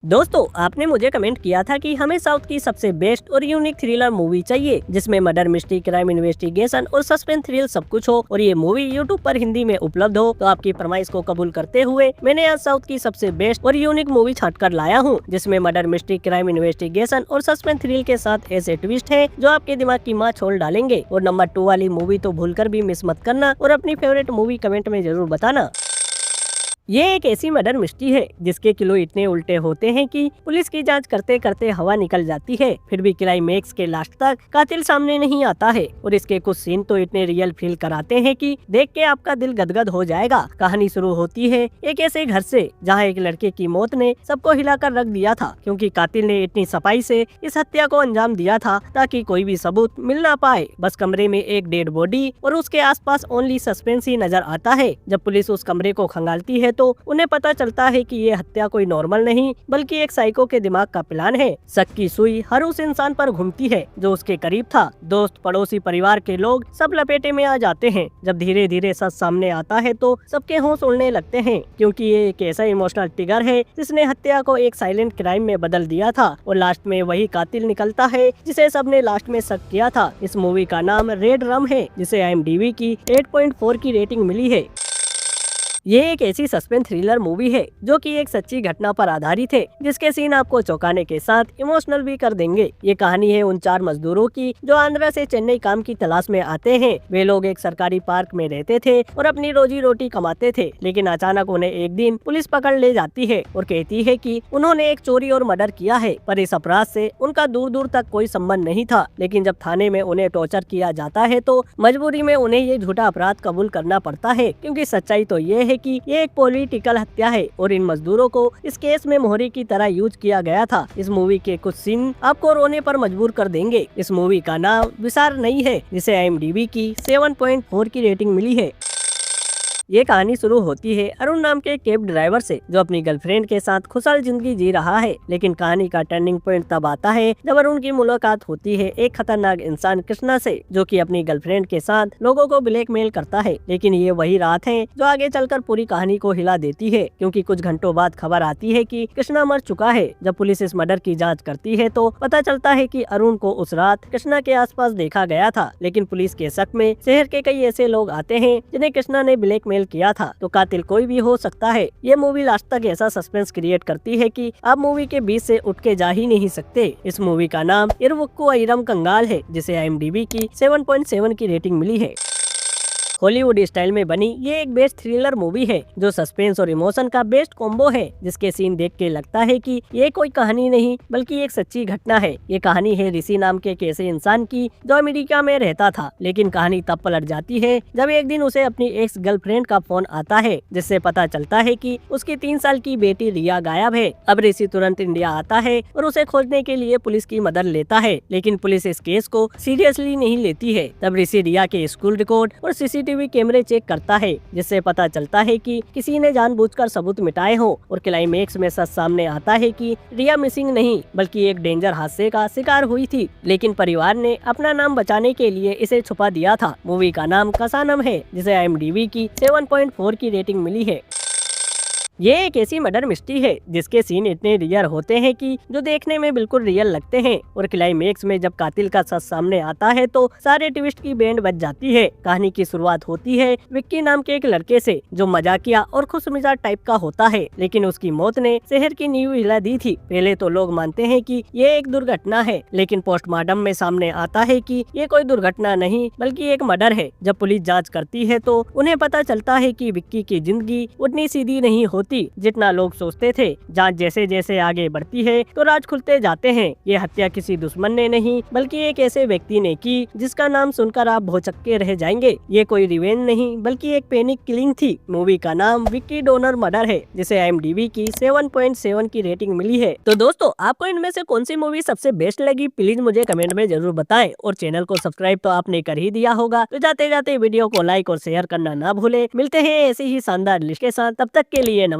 दोस्तों, आपने मुझे कमेंट किया था कि हमें साउथ की सबसे बेस्ट और यूनिक थ्रिलर मूवी चाहिए जिसमें मर्डर मिस्ट्री, क्राइम इन्वेस्टिगेशन और सस्पेंस थ्रिल सब कुछ हो और ये मूवी यूट्यूब पर हिंदी में उपलब्ध हो। तो आपकी फरमाइश को कबूल करते हुए मैंने आज साउथ की सबसे बेस्ट और यूनिक मूवी छाट कर लाया हूँ जिसमें मर्डर मिस्ट्री, क्राइम इन्वेस्टिगेशन और सस्पेंस थ्रिल के साथ ऐसे ट्विस्ट है जो आपके दिमाग की माँ छोड़ डालेंगे। और नंबर 2 वाली मूवी तो भूलकर भी मिस मत करना और अपनी फेवरेट मूवी कमेंट में जरूर बताना। ये एक ऐसी मर्डर मिस्ट्री है जिसके किलो इतने उल्टे होते हैं कि पुलिस की जांच करते करते हवा निकल जाती है, फिर भी क्लाइमेक्स के लास्ट तक कातिल सामने नहीं आता है। और इसके कुछ सीन तो इतने रियल फील कराते हैं कि देख के आपका दिल गदगद हो जाएगा। कहानी शुरू होती है एक ऐसे घर से जहां एक लड़के की मौत ने सबको हिलाकर रख दिया था, क्योंकि कातिल ने इतनी सफाई से इस हत्या को अंजाम दिया था ताकि कोई भी सबूत मिल ना पाए। बस कमरे में एक डेड बॉडी और उसके आसपास ओनली सस्पेंस ही नजर आता है। जब पुलिस उस कमरे को खंगालती है तो उन्हें पता चलता है कि ये हत्या कोई नॉर्मल नहीं बल्कि एक साइको के दिमाग का प्लान है। शक की सुई हर उस इंसान पर घूमती है जो उसके करीब था। दोस्त, पड़ोसी, परिवार के लोग सब लपेटे में आ जाते हैं। जब धीरे धीरे सच सामने आता है तो सबके होश उड़ने लगते हैं, क्योंकि ये एक ऐसा इमोशनल ट्रिगर है जिसने हत्या को एक साइलेंट क्राइम में बदल दिया था। और लास्ट में वही कातिल निकलता है जिसे सबने लास्ट में शक किया था। इस मूवी का नाम रेड रम है जिसे IMDb की 8.4 की रेटिंग मिली है। ये एक ऐसी सस्पेंस थ्रिलर मूवी है जो कि एक सच्ची घटना पर आधारित है, जिसके सीन आपको चौंकाने के साथ इमोशनल भी कर देंगे। ये कहानी है उन 4 मजदूरों की जो आंध्रा से चेन्नई काम की तलाश में आते हैं। वे लोग एक सरकारी पार्क में रहते थे और अपनी रोजी रोटी कमाते थे, लेकिन अचानक उन्हें एक दिन पुलिस पकड़ ले जाती है और कहती है कि उन्होंने एक चोरी और मर्डर किया है, पर इस अपराध से उनका दूर दूर तक कोई संबंध नहीं था। लेकिन जब थाने में उन्हें टॉर्चर किया जाता है तो मजबूरी में उन्हें ये झूठा अपराध कबूल करना पड़ता है, क्योंकि सच्चाई तो ये है कि ये एक पॉलिटिकल हत्या है और इन मजदूरों को इस केस में मोहरी की तरह यूज किया गया था। इस मूवी के कुछ सीन आपको रोने पर मजबूर कर देंगे। इस मूवी का नाम विसार नहीं है जिसे IMDb की 7.4 की रेटिंग मिली है। ये कहानी शुरू होती है अरुण नाम के कैब ड्राइवर से जो अपनी गर्लफ्रेंड के साथ खुशहाल जिंदगी जी रहा है। लेकिन कहानी का टर्निंग पॉइंट तब आता है जब अरुण की मुलाकात होती है एक खतरनाक इंसान कृष्णा से, जो कि अपनी गर्लफ्रेंड के साथ लोगों को ब्लैकमेल करता है। लेकिन ये वही रात है जो आगे चलकर पूरी कहानी को हिला देती है, क्योंकि कुछ घंटों बाद खबर आती है कि कृष्णा मर चुका है। जब पुलिस इस मर्डर की जाँच करती है तो पता चलता है कि अरुण को उस रात कृष्णा के आसपास देखा गया था। लेकिन पुलिस के शक में शहर के कई ऐसे लोग आते हैं जिन्हें कृष्णा ने ब्लैकमेल किया था, तो कातिल कोई भी हो सकता है। ये मूवी लास्ट तक ऐसा सस्पेंस क्रिएट करती है कि आप मूवी के बीच से उठ के जा ही नहीं सकते। इस मूवी का नाम इरुवक्कु अयिरम कंगाल है जिसे IMDb की 7.7 की रेटिंग मिली है। हॉलीवुड स्टाइल में बनी ये एक बेस्ट थ्रिलर मूवी है जो सस्पेंस और इमोशन का बेस्ट कॉम्बो है, जिसके सीन देख के लगता है कि ये कोई कहानी नहीं बल्कि एक सच्ची घटना है। ये कहानी है ऋषि नाम के एक ऐसे इंसान की जो अमेरिका में रहता था, लेकिन कहानी तब पलट जाती है जब एक दिन उसे अपनी एक्स गर्लफ्रेंड का फोन आता है, जिससे पता चलता है कि उसकी 3 साल की बेटी रिया गायब है। अब ऋषि तुरंत इंडिया आता है और उसे खोजने के लिए पुलिस की मदद लेता है, लेकिन पुलिस इस केस को सीरियसली नहीं लेती है। तब ऋषि रिया के स्कूल रिकॉर्ड और CCTV कैमरे चेक करता है, जिससे पता चलता है कि किसी ने जानबूझकर सबूत मिटाए हो। और क्लाइमेक्स में सच सामने आता है कि रिया मिसिंग नहीं बल्कि एक डेंजर हादसे का शिकार हुई थी, लेकिन परिवार ने अपना नाम बचाने के लिए इसे छुपा दिया था। मूवी का नाम कसानम है जिसे IMDb की 7.4 की रेटिंग मिली है। ये एक ऐसी मर्डर मिस्ट्री है जिसके सीन इतने रियल होते हैं कि जो देखने में बिल्कुल रियल लगते हैं। और क्लाइमेक्स में जब कातिल का सच सामने आता है तो सारे ट्विस्ट की बैंड बज जाती है। कहानी की शुरुआत होती है विक्की नाम के एक लड़के से जो मजाकिया और खुशमिजाज टाइप का होता है, लेकिन उसकी मौत ने शहर की नींव हिला दी थी। पहले तो लोग मानते हैं कि ये एक दुर्घटना है, लेकिन पोस्टमार्टम में सामने आता है कि ये कोई दुर्घटना नहीं बल्कि एक मर्डर है। जब पुलिस जाँच करती है तो उन्हें पता चलता है कि विक्की की जिंदगी उतनी सीधी नहीं होती जितना लोग सोचते थे। जांच जैसे जैसे आगे बढ़ती है तो राज खुलते जाते हैं। ये हत्या किसी दुश्मन ने नहीं बल्कि एक ऐसे व्यक्ति ने की जिसका नाम सुनकर आप भौचक्के रह जाएंगे। ये कोई रिवेंज नहीं बल्कि एक पैनिक किलिंग थी। मूवी का नाम विक्की डोनर मर्डर है जिसे IMDb की 7.7 की रेटिंग मिली है। तो दोस्तों, आपको इनमें से कौन सी मूवी सबसे बेस्ट लगी प्लीज मुझे कमेंट में जरूर बताएं। और चैनल को सब्सक्राइब तो आपने कर ही दिया होगा, तो जाते जाते वीडियो को लाइक और शेयर करना ना भूले। मिलते हैं ऐसी ही शानदार लिस्ट के साथ, तब तक के लिए नमस्कार।